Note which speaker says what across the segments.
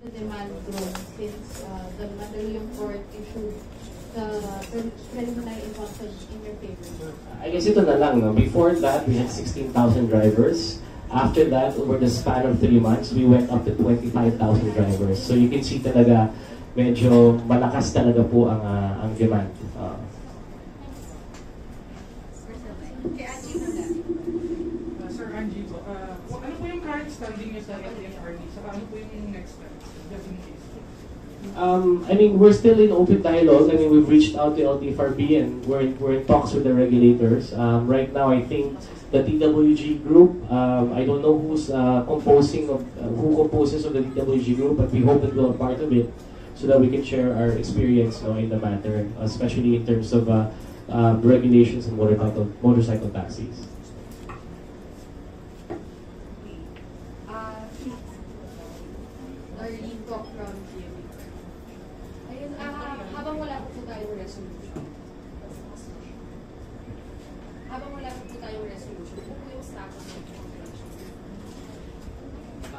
Speaker 1: The demand grown since the Battalion court issued the preliminary injunction in your favor?
Speaker 2: I guess ito na lang, no? Before that, we had 16,000 drivers. After that, over the span of 3 months, we went up to 25,000 drivers. So you can see talaga, medyo malakas talaga po ang demand.
Speaker 3: Sir Angie, ano po yung current standing niyo sa LTFRB? Saka ano po yung next step? Just in case.
Speaker 2: I mean, we're still in open dialogue. I mean, we've reached out to LTFRB and we're in talks with the regulators. Right now, I think the TWG group, I don't know who composes of the TWG group, but we hope that we're a part of it so that we can share our experience in the matter, especially in terms of regulations and motorcycle taxis.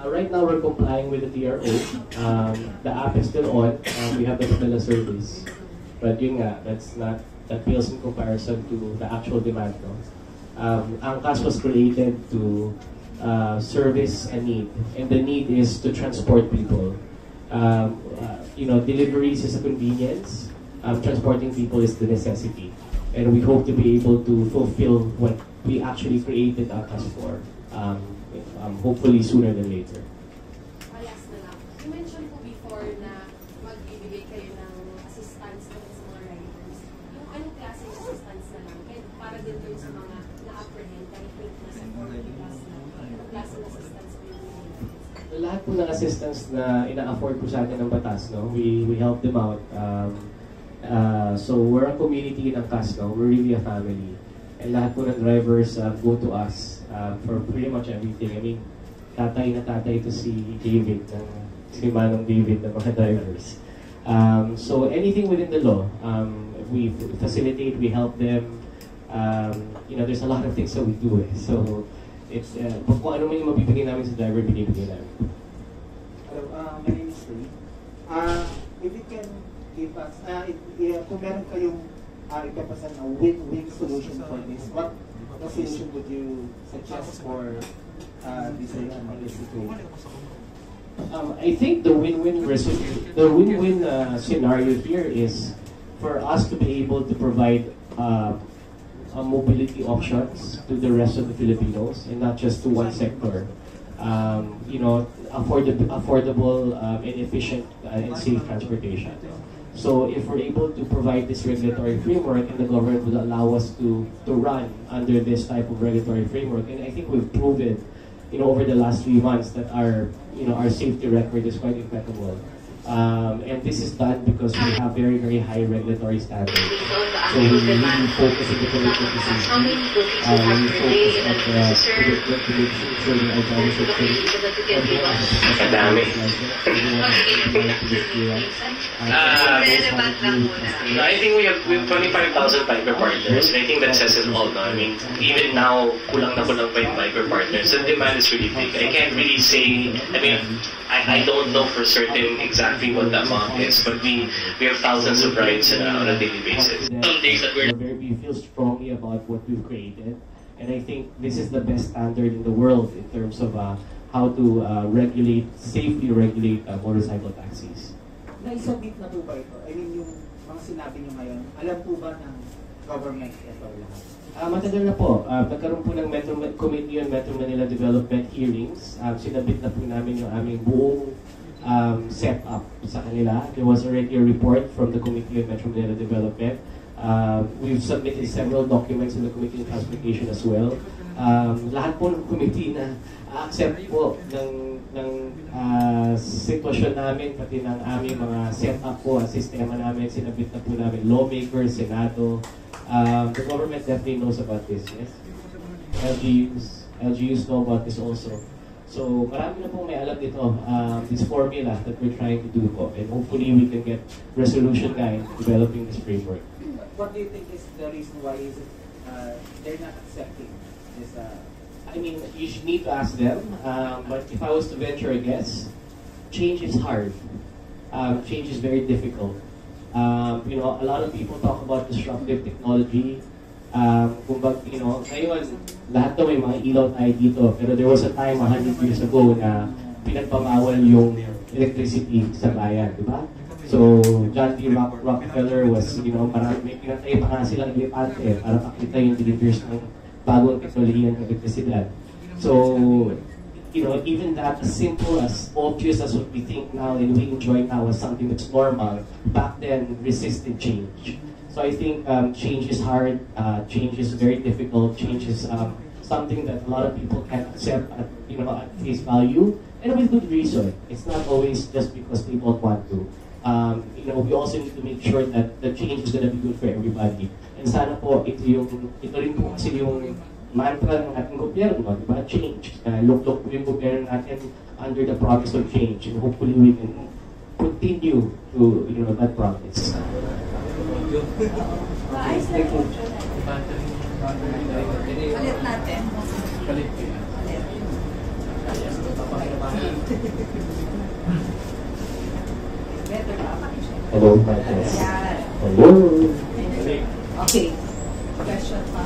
Speaker 2: Right now, we're complying with the TRO. The app is still on. We have the vanilla service. But yun nga, that pales in comparison to the actual demand. No? Angkas was created to service a need. And the need is to transport people. Deliveries is a convenience. Transporting people is the necessity. And we hope to be able to fulfill what we actually created Angkas for. Hopefully sooner than later.
Speaker 4: Last na lang. You mentioned po before na magbibigay kayo ng assistance sa mga riders. Yung anong klase ng assistance na lang? Para din doon sa mga na-apprehend kahit nasa 40 plus na. Anong klase ng assistance po yung bibigay?
Speaker 2: Lahat po ng assistance na ina-afford po sa atin ng batas, no? We help them out. So we're a community in Angkas, no? We're really a family. And lahat po ng drivers go to us for pretty much everything. I mean, tatay to si David, si Manong David ng mga drivers. So anything within the law, we facilitate, we help them. There's a lot of things that we do. So it's kung ano man yung mabibigay namin sa driver, binibigay namin.
Speaker 5: Hello, my name is Ray. If you can give us, kung meron kayong ipapasan a win-win solution for this, what solution would you suggest for this situation?
Speaker 2: I think the win-win scenario here is for us to be able to provide mobility options to the rest of the Filipinos and not just to one sector. Affordable and efficient and safe transportation. So if we're able to provide this regulatory framework and the government will allow us to run under this type of regulatory framework, and I think we've proven, over the last 3 months that our safety record is quite impeccable. And this is done because we have very, very high regulatory standards. So we really focus on the commitment to safety. We focus on the ensuring our drivers are safe.
Speaker 6: I think we have 25,000 Viber partners, and I think that says it all. No? I mean, even now, kulang pa yung Viber partners. The demand is really big. I can't really say. I mean, I don't know for certain exactly what the amount is, but we have thousands of rides on a daily basis. Some days that
Speaker 2: we feel strongly about what we've created, and I think this is the best standard in the world in terms of how to safely regulate motorcycle taxis.
Speaker 5: Naisabit na po ba ito? I mean, yung mga sinabi nyo ngayon, alam po ba ng government ito lahat?
Speaker 2: Matagal na po. Nagkaroon po ng Committee on Metro Manila Development hearings. Sinabit na po namin yung aming buong setup sa kanila. There was already a report from the Committee on Metro Manila Development. We've submitted several documents in the Committee on Transportation as well. Lahat po ng committee na accept po ng sitwasyon namin, pati ng aming mga setup po, ang sistema namin, sinabit na po namin lawmakers, Senado. The government definitely knows about this, yes? LGUs know about this also. So marami na pong may alam dito, this formula that we're trying to do po. And hopefully we can get resolution na in developing this framework.
Speaker 5: What do you think is the reason why is it, they're not accepting this?
Speaker 2: I mean, you should need to ask them. But if I was to venture a guess, change is hard. Change is very difficult. You know, a lot of people talk about disruptive technology. Ngayon, lahat to may mga ilaw tayo dito. Pero there was a time 100 years ago na pinagbabawal yung electricity sa bayan, di ba? So, John D. Rockefeller was, you know, may pinatay pa nga silang elepante para makita yung deliveries ng bagong teknolohiya ng elektrisidad. So, you know, even that as simple, as obvious as what we think now and we enjoy now as something that's normal, back then resisted change. So I think change is hard, change is very difficult, change is something that a lot of people can't accept at, you know, at face value, and with good reason. It's not always just because they don't want to. You know, we also need to make sure that the change is going to be good for everybody. And sana po, ito rin po kasi yung mantra ng ating gobyerno, di ba? Change. Look po yung gobyerno natin under the promise of change, and hopefully we can continue to, you know, that promise.
Speaker 4: Ayos na po. Palit natin.
Speaker 3: Palit.
Speaker 4: Better pa.
Speaker 2: Hello, Matteo. Hello.
Speaker 4: Okay. Question pa.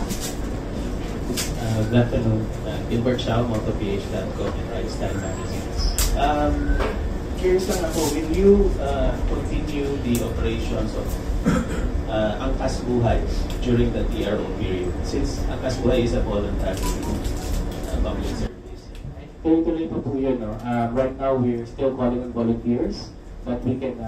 Speaker 7: Good afternoon. Gilbert Shao, MotoPH.com and Rights Time Magazines. Curious lang ako, will you continue the operations of Angkas Buhay during the TRO period? Since Angkas Buhay is a voluntary public service.
Speaker 2: Tuloy-tuloy pa po yun, no? Right now, we're still calling on volunteers, but we can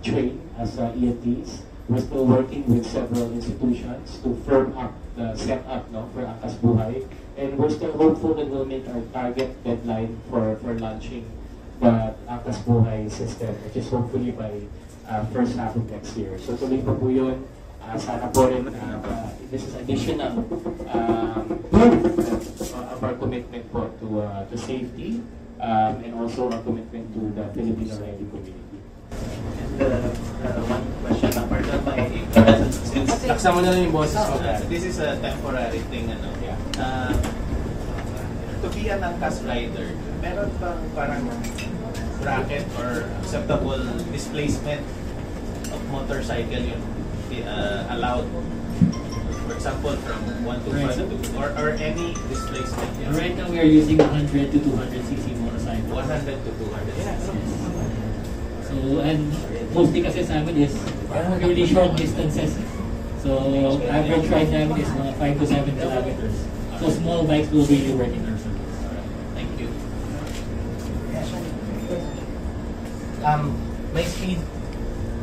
Speaker 2: train as EMTs. We're still working with several institutions to firm up the setup, no, for Angkas Buhay. And we're still hopeful that we'll make our target deadline for launching the Angkas Buhay system, which is hopefully by first half of next year. So tuloy pa po yun. Sana po rin, this is additional of our commitment po to safety and also our commitment to the Filipino riding community.
Speaker 7: One question lang, pardon my ignorance.
Speaker 3: Laksa mo na lang yung boses mo.
Speaker 7: This is a temporary thing, ano? To be an Angkas rider, meron bang parang bracket or acceptable displacement of motorcycle yung allowed? For example, from 1 to 5 or any displacement?
Speaker 8: Yeah, right now we are using 100 to 200 cc motorcycle.
Speaker 7: 100 to 200 cc.
Speaker 8: So, and mostly kasi sa amin is really short distances. So, average ride namin is mga 5 to 7 kilometers. So, small bikes will really work in our service.
Speaker 7: Thank you.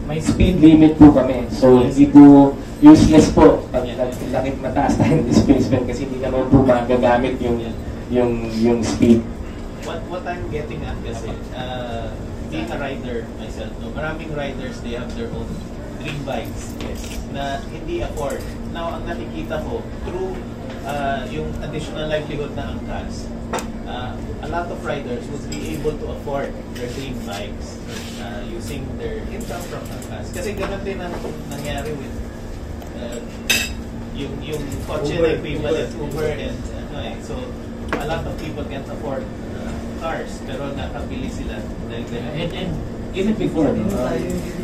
Speaker 2: May speed limit po kami. So, hindi po useless po pag lakit mataas tayong displacement kasi hindi naman po magagamit yung speed.
Speaker 7: What I'm getting at kasi, being a rider myself, no, maraming riders, they have their own dream bikes, yes, na hindi afford. Now, ang nakikita ko, through yung additional livelihood na Angkas, a lot of riders would be able to afford their dream bikes using their income from Angkas. Kasi gano'n din ang nangyari with yung kotse na equivalent Uber and so a lot of people can't afford cars, pero nakabili sila.
Speaker 8: And even before,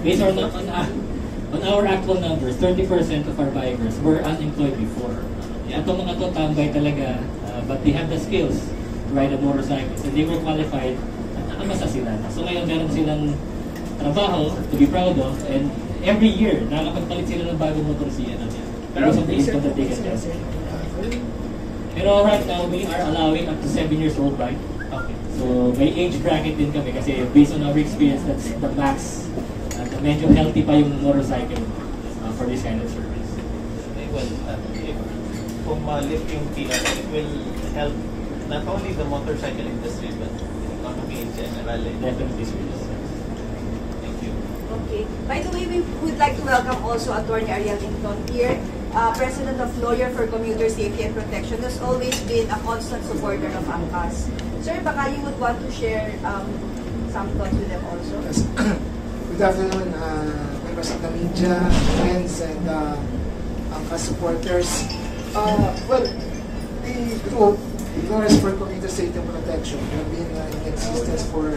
Speaker 8: based on our actual numbers, 30% of our bikers were unemployed before. Itong mga to tambay talaga, but they have the skills to ride a motorcycle. And they were qualified at nakamasa sila. So ngayon meron silang trabaho to be proud of, and every year, nakakapagpalit sila ng bagong motorsiya natin. Because of the income that they get just. Pero right now, we are allowing up to 7 years old bike. Okay. So may age bracket din kami kasi based on our experience, that's the max. Medyo healthy pa yung motorcycle for this kind of service.
Speaker 7: Well, kung ma-lift yung TR, it will help not only the motorcycle industry but the economy in general.
Speaker 8: Definitely.
Speaker 7: Thank you.
Speaker 9: Okay. By the way, we would like to welcome also Attorney Ariel Linton here, President of Lawyer for Commuter Safety and Protection, has always been a constant supporter of Angkas. Sir, baka you would want to share some thoughts with them also?
Speaker 10: Yes. Good afternoon, members of the media, friends, and Angkas supporters. Well, the group, Lawyers for Commuter Safety and Protection, have been in existence for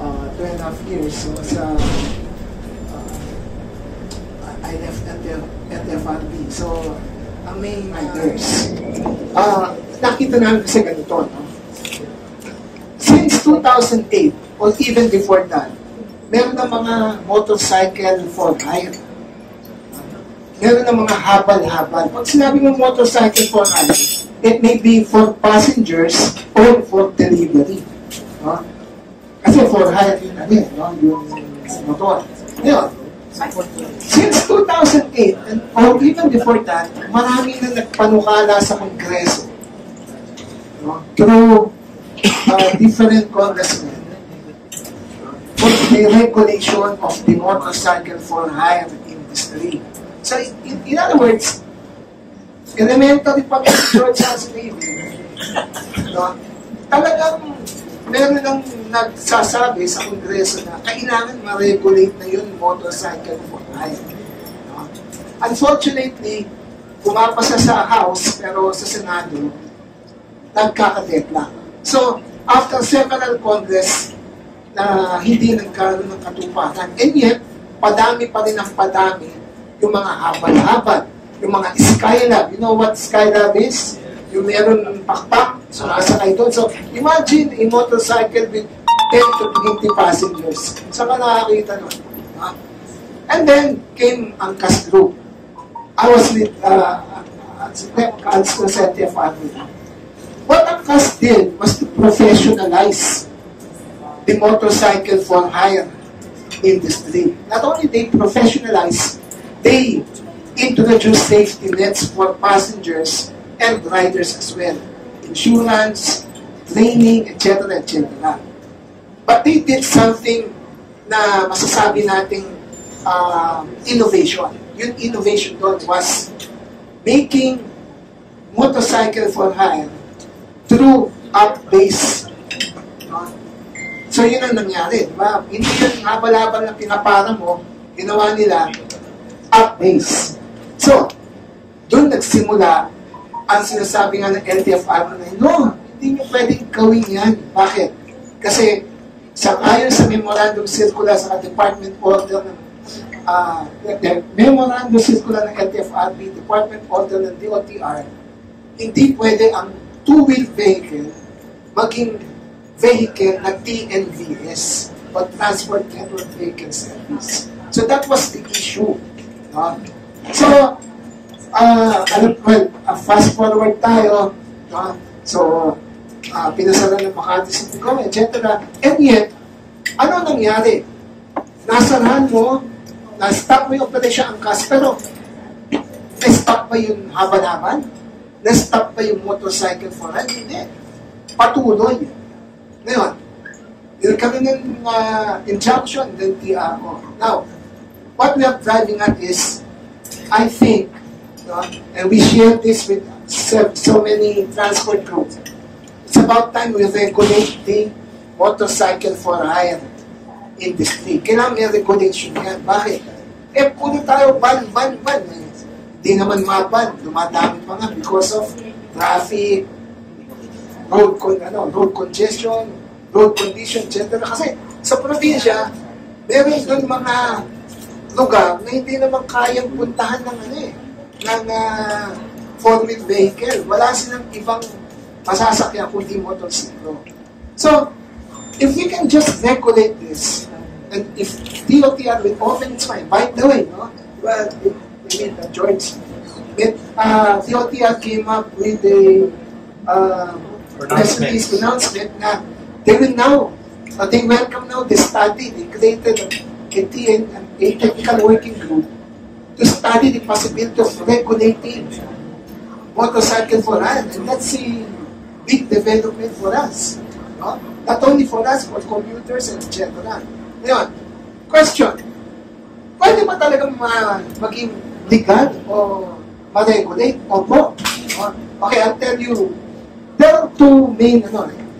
Speaker 10: 2.5 years. So, I left LTFRB. So, ang main riders. Nakita namin kasi ganito, no? Since 2008, or even before that, meron ng mga motorcycle for hire. Meron ng mga habal-habal. Pag sinabi ng motorcycle for hire, it may be for passengers or for delivery. No? Kasi for hire yun na rin, no? Yung motor. Ngayon, since 2008, and or even before that, marami na nagpanukala sa Kongreso, no? Through different congressmen for the regulation of the motorcycle for hire industry. So, in other words, elementary pa rin George Hansen Navy, no? Talagang meron nang nagsasabi sa Kongreso na kailangan ma-regulate na yun motorcycle for hire. No? Unfortunately, pumapasa sa House pero sa Senado, nagkakadeadlock. So, after several Congress na hindi nagkaroon ng katuparan, and yet, padami pa rin ang padami yung mga habal-habal, yung mga skylab. You know what skylab is? Yung meron ng pakpak, so nakasakay doon. So, imagine a motorcycle with 10 to 20 passengers. Saan ka nakakita nun? And then, came Angkas group. I was with Angkas sa LTFRB. What Angkas did was to professionalize the motorcycle for hire industry. Not only they professionalize, they introduce safety nets for passengers and riders as well. Insurance, training, etc., etc. But they did something na masasabi nating innovation. Yung innovation doon was making motorcycle for hire through app-based. So yun ang nangyari. Diba? Hindi yung habal-habal na pinapara mo, ginawa nila app-based. So, doon nagsimula ang sinasabi nga ng LTFRB na, no, hindi nyo pwedeng gawin yan. Bakit? Kasi, ayon sa memorandum circular sa Department Order ng memorandum circular ng LTFRB, Department Order ng DOTR, hindi pwede ang two-wheel vehicle maging vehicle na TNVS, or Transport Network Vehicle Service. So that was the issue. So, fast forward tayo, so, pinasara ng Makati City Government, etc. And yet, ano nangyari? Nasarahan mo, na-stop mo yung operation Angkas, pero na-stop pa yung haban-haban? Na-stop pa yung motorcycle for hire? Hindi. Patuloy. Ngayon, yun kami ng injunction, then TRO. Now, what we are driving at is, I think, and we share this with so many transport groups, it's about time we regulate the motorcycle for hire industry. Kailangan may regulation yan. Bakit? Puro tayo ban. Hindi naman maban. Dumadami pa nga because of traffic, road congestion, road condition, etc. Kasi sa probinsya, meron doon mga lugar na hindi naman kayang puntahan ng four-wheel vehicle. Wala silang ibang masasakyan kundi motorsiklo. So, if we can just regulate this, and if DOTR will open its mind, by the way, George, DOTR came up with a announcement na they will now, they welcome now the study. They created a technical working group to study the possibility of regulating motorcycle for hire, and that's a big development for us. No? Not only for us, for commuters and etc. Ngayon, question, pwede ba talagang maging legal o ma-regulate? Opo. Okay, I'll tell you. There are two main,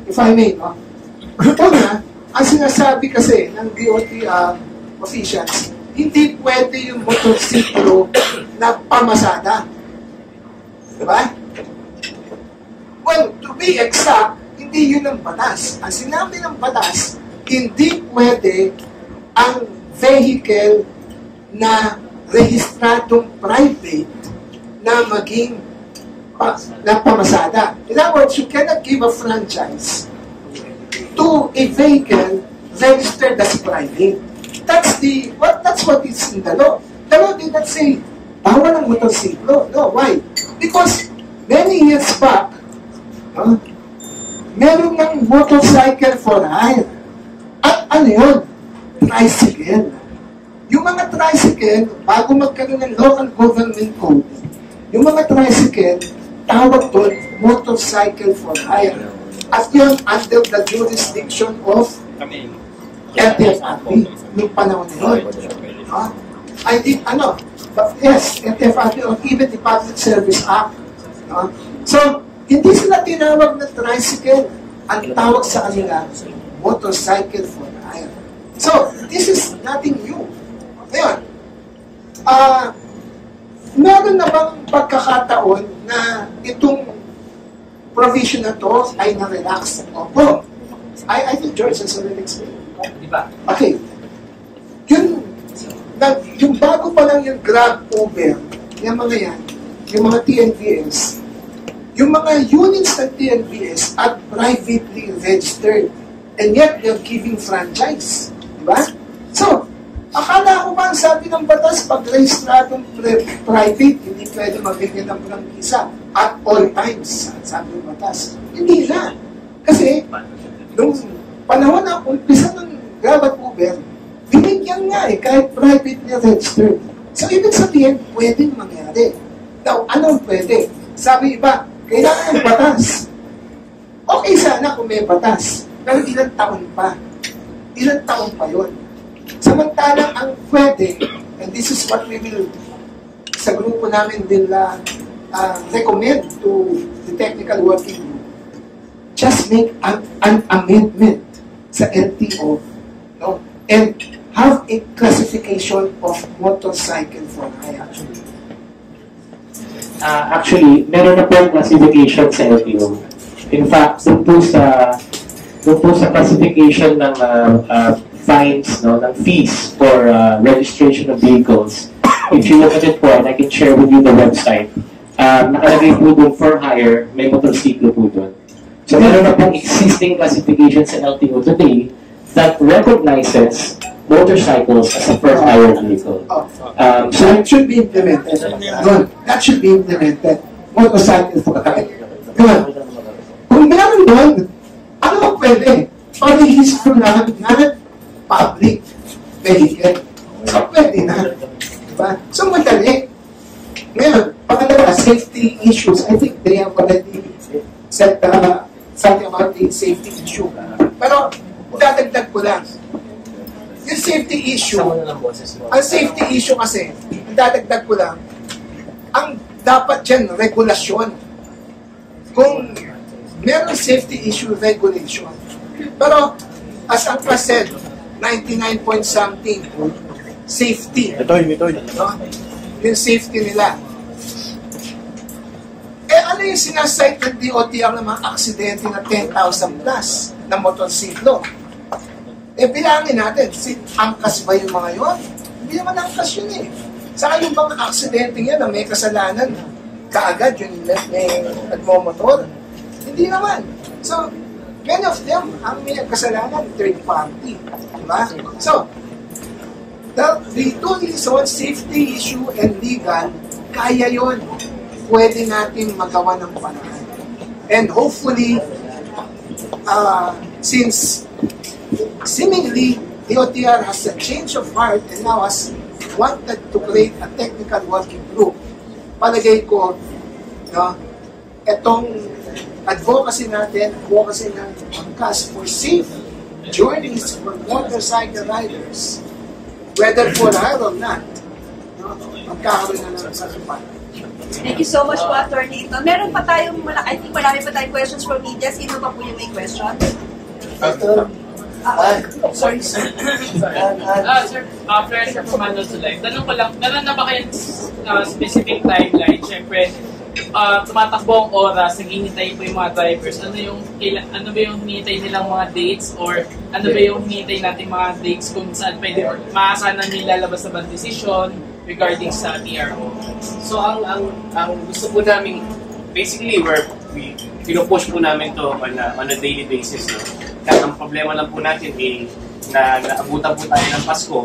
Speaker 10: if I may, una, ang sinasabi kasi ng DOTR officials, hindi pwede yung motorsiklo na pamasada. Diba? Well, to be exact, hindi yun ang batas. Ang sinabi ng batas, hindi pwede ang vehicle na rehistradong private na maging na pamasada. In other words, you cannot give a franchise to a vehicle registered as private. That's what is in the law. The law did not say, bawal ang motorsiklo. No, why? Because many years back, meron ng motorcycle for hire. At ano yun? Tricycle. Yung mga tricycle, bago magkaroon ng local government code, yung mga tricycle, tawag doon, motorcycle for hire. At yun, under the jurisdiction of LTFRB, yung panahon na yun. I think, yes, LTFRB or even the Public Service Act. So, hindi sila tinawag na tricycle. Ang tawag sa kanila, motorcycle for hire. So, this is nothing new. Ngayon, meron na bang pagkakataon na itong provision na to ay na-relax? Opo. I think George has already explained. Okay. Yung bago pa lang yung Grab, Uber, yung mga yan, yung mga TNVS, yung mga units ng TNVS are privately registered and yet they're giving franchise. Diba? So, akala ko ba ang sabi ng batas, pag rehistradong private, hindi pwede mabigyan ng prangkisa at all times, sabi ng batas. Hindi na. Kasi, nung panahon na umpisa ng Grab at Uber, binigyan nga kahit privately registered. So, ibig sabihin, pwedeng mangyari. Now, anong pwede? Sabi iba, kailangan ng batas. Okay sana kung may batas, pero ilang taon pa. Ilang taon pa yun. Samantalang ang pwede, and this is what we will, sa grupo namin will recommend to the technical working group, just make an amendment sa LTO, no? And have a classification of motorcycle for hire.
Speaker 2: Actually, meron na po ang classification sa LTO. In fact, doon po sa classification ng fines, no, ng fees for registration of vehicles. If you look at it po, and I can share with you the website, nakalagay po doon for hire, may motorsiklo po doon. So meron na pong existing classification sa LTO today that recognizes motorcycles as a for hire vehicle.
Speaker 10: So it should be implemented. Good. That should be implemented. Motorcycle for hire. Good. Kung meron doon, ano ba pwede? Parehistro na public vehicle. So, pwede na. Diba? So, madali. Ngayon, pangalawa, safety issues. I think they have already said something about the safety issue. Pero, dadagdag ko lang. Yung safety issue, ang safety issue kasi, dadagdag ko lang, ang dapat dyan, regulasyon. Kung meron safety issue, regulation. Pero, as Angkas said, 99 point something safety. Ito. Yung safety nila. Ano yung sinasite ng DOTR ng mga aksidente na 10,000 plus na motorsiklo? Bilangin natin, Angkas ba yung mga yun? Hindi naman Angkas yun eh. Saka yung mga aksidente yan na may kasalanan, kaagad yung may nagmomotor. Hindi naman. So, many of them, ang may kasalanan, third party. Diba? So, the two reasons, safety issue and legal, kaya yon. Pwede natin magawa ng paraan. And hopefully, since seemingly, the OTR has a change of heart and now has wanted to create a technical working group, palagay ko, no, etong advocacy natin, advocacy ng Angkas for safe journeys for motorcycle riders, whether for hire or not, no, magkakaroon na ng sasapan.
Speaker 9: Thank you so much po, Attorney. Meron pa tayong, I think marami pa tayong questions from media. Sino pa po yung may question? Sorry, sir.
Speaker 11: Sir, pressure from Manila to Life. Tanong ko lang, meron na ba kayong specific timeline? Siyempre,
Speaker 12: tumatakbo ang oras, naghihintay po yung mga drivers, ano ba yung hinihintay nilang mga dates or ano ba yung hinihintay natin mga dates kung saan pwede maasahan na nilalabas na bang decision regarding sa TRO?
Speaker 6: So ang gusto po namin, basically pinupush po namin to on a daily basis. No? Kasi ang problema lang po natin na naabutan po tayo ng Pasko.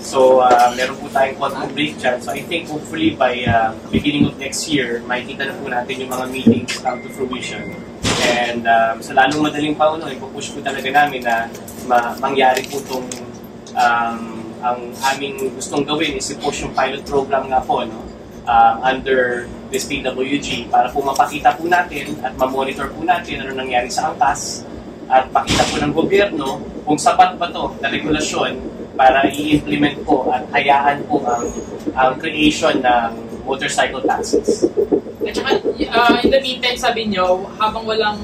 Speaker 6: So, meron po tayong konting break dyan. So, I think hopefully by beginning of next year, makikita na po natin yung mga meetings come to fruition. And sa lalong madaling pauno, ipupush po talaga namin na mangyari po itong ang aming gustong gawin is i-push yung pilot program nga po under this PWG para po mapakita po natin at ma-monitor po natin ano nangyari sa Angkas at pakita po ng gobyerno kung sapat ba to na regulasyon para i-implement po at hayaan po ang creation ng motorcycle taxis.
Speaker 12: At saka, in the meantime, sabi nyo, habang walang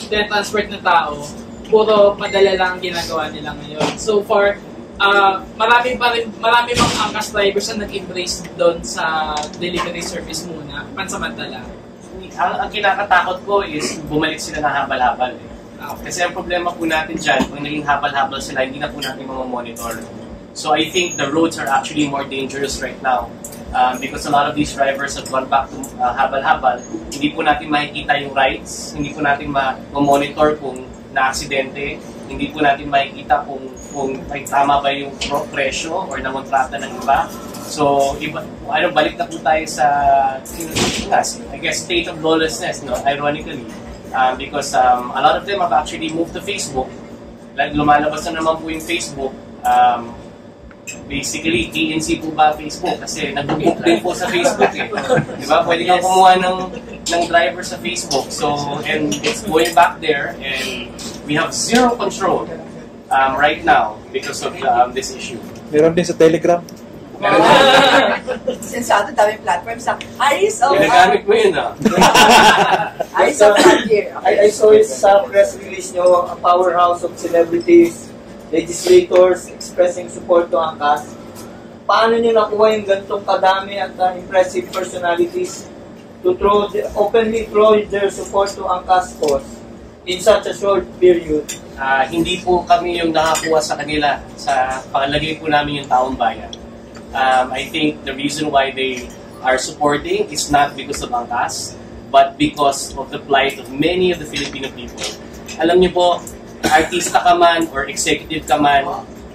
Speaker 12: transport na tao, puro padala lang ang ginagawa nila ngayon. So far, marami mga Angkas drivers na nag-embrace doon sa delivery service muna, pansamantala.
Speaker 6: Ang kinakatakot ko is bumalik sila na habal-habal. Kasi ang problema po natin dyan, kung naging habal-habal sila, hindi na po natin mamamonitor. So I think the roads are actually more dangerous right now. Because a lot of these drivers have gone back to habal-habal. Hindi po natin makikita yung rides, hindi po natin mamonitor kung na-aksidente, hindi po natin makikita kung may tama ba yung presyo or nangontrata ng iba. So, balik na po tayo sa, I guess, state of lawlessness, no? Ironically. Because a lot of them have actually moved to Facebook. Like, lumalabas na naman po yung Facebook. Basically, TNC po ba Facebook? Kasi nag-book din po sa Facebook eh. Diba? Pwede kang kumuha ng driver sa Facebook. So, and it's going back there and we have zero control right now because of this issue.
Speaker 13: Meron din sa Telegram.
Speaker 9: Sensado, daming platforms. Aris of...
Speaker 6: Ginagamit mo yun
Speaker 9: Aris of here.
Speaker 11: I saw it sa press release nyo, a powerhouse of celebrities, legislators expressing support to Angkas. Paano nyo nakuha yung gantong kadami at impressive personalities to openly throw their support to Angkas cause in such a short period?
Speaker 6: Hindi po kami yung nakakuha sa kanila. Sa pangalagay po namin yung taong bayan. I think the reason why they are supporting is not because of Angkas, but because of the plight of many of the Filipino people. Alam niyo po, artista ka man or executive ka man,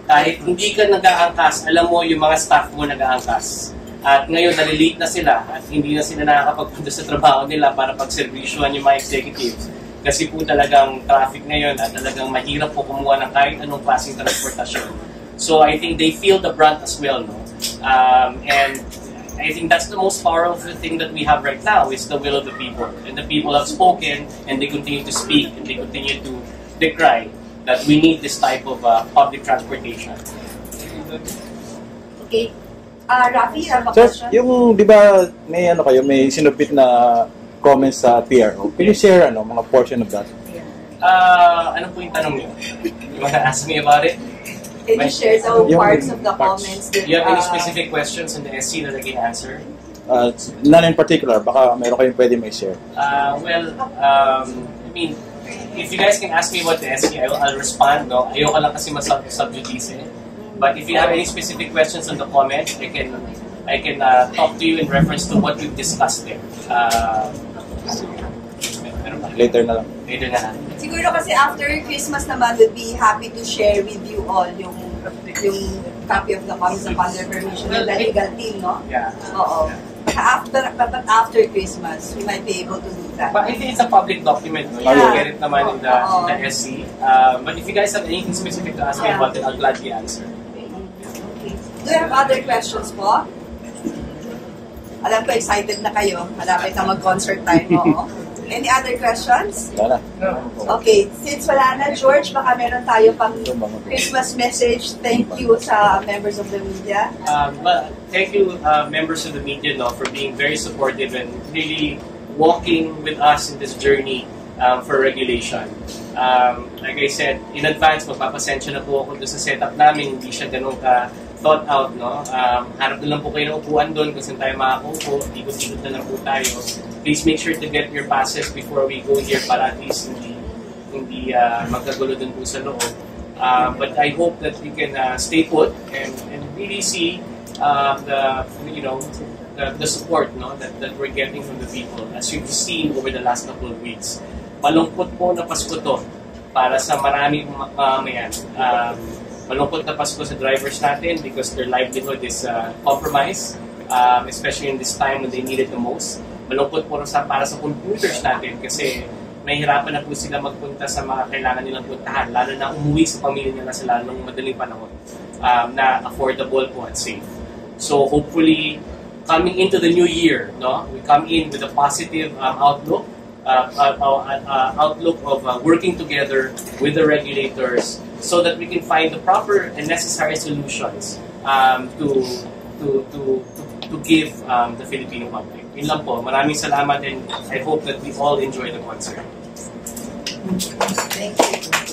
Speaker 6: kahit hindi ka nag-aangkas, alam mo yung mga staff mo nag-aangkas. At ngayon, nalilate na sila at hindi na sila nakakapagpunta sa trabaho nila para pagservisyohan yung mga executives. Kasi po talagang traffic ngayon at talagang mahirap po kumuha ng kahit anong klaseng transportasyon. So I think they feel the brunt as well, no? And I think that's the most powerful thing that we have right now is the will of the people. And the people have spoken and they continue to speak and they continue to decry that we need this type of public transportation.
Speaker 9: Okay. Rafi, have a
Speaker 13: Sir,
Speaker 9: question?
Speaker 13: yung di ba may sinubmit na comments sa PRO. Can you share mga portion of that?
Speaker 6: Ano po yung tanong niyo? You wanna ask me about it?
Speaker 9: Can you share some parts of the comments that...
Speaker 6: Do you have any specific questions in the SC that I can answer?
Speaker 13: None in particular. Baka meron kayong pwede may share.
Speaker 6: I mean, if you guys can ask me about the SC, I'll respond. No? Ayoko lang kasi mas-subjudice. But if you have any specific questions on the comments, I can talk to you in reference to what we've discussed there.
Speaker 13: Later na lang.
Speaker 6: Later na lang.
Speaker 9: Siguro kasi after Christmas naman, we'd be happy to share with you all yung copy of the comments upon their permission with the legal team, no?
Speaker 6: Yeah.
Speaker 9: Oo. But after Christmas, we might be able to do that.
Speaker 6: But I think it's a public document, no? You get it naman in the SC. But if you guys have anything specific to ask me about it, I'll gladly answer.
Speaker 9: Okay. Do you have other questions po? Alam ko excited na kayo. Malapit na mag-concert time mo. Any other questions?
Speaker 13: Wala.
Speaker 9: Okay, since wala na, George, baka meron tayo pang Christmas message. Thank you sa members of the media.
Speaker 6: But thank you, members of the media, for being very supportive and really walking with us in this journey for regulation. Like I said, in advance, magpapasensya na po ako doon sa setup namin. Hindi siya ganun thought out, no? Hanap na lang po kayo ng upuan doon kung saan tayo makakaupo, ikot-ikot na lang po tayo. Please make sure to get your passes before we go here para at least hindi magkagulo doon po sa loob. But I hope that we can stay put and really see the support, no, that we're getting from the people as you've seen over the last couple of weeks. Malungkot po na Pasko to para sa maraming mamamayan. Malungkot na Pasko sa drivers natin because their livelihood is compromised, especially in this time when they need it the most. Malungkot po para sa commuters natin kasi nahihirapan na po sila magpunta sa mga kailangan nilang puntahan, lalo na umuwi sa pamilya nila sa lalong madaling panahon na affordable po at safe. So hopefully, coming into the new year, no, we come in with a positive outlook of working together with the regulators so that we can find the proper and necessary solutions to give the Filipino public. Yun lang po. Maraming salamat and I hope that we all enjoy the concert.
Speaker 9: Thank you.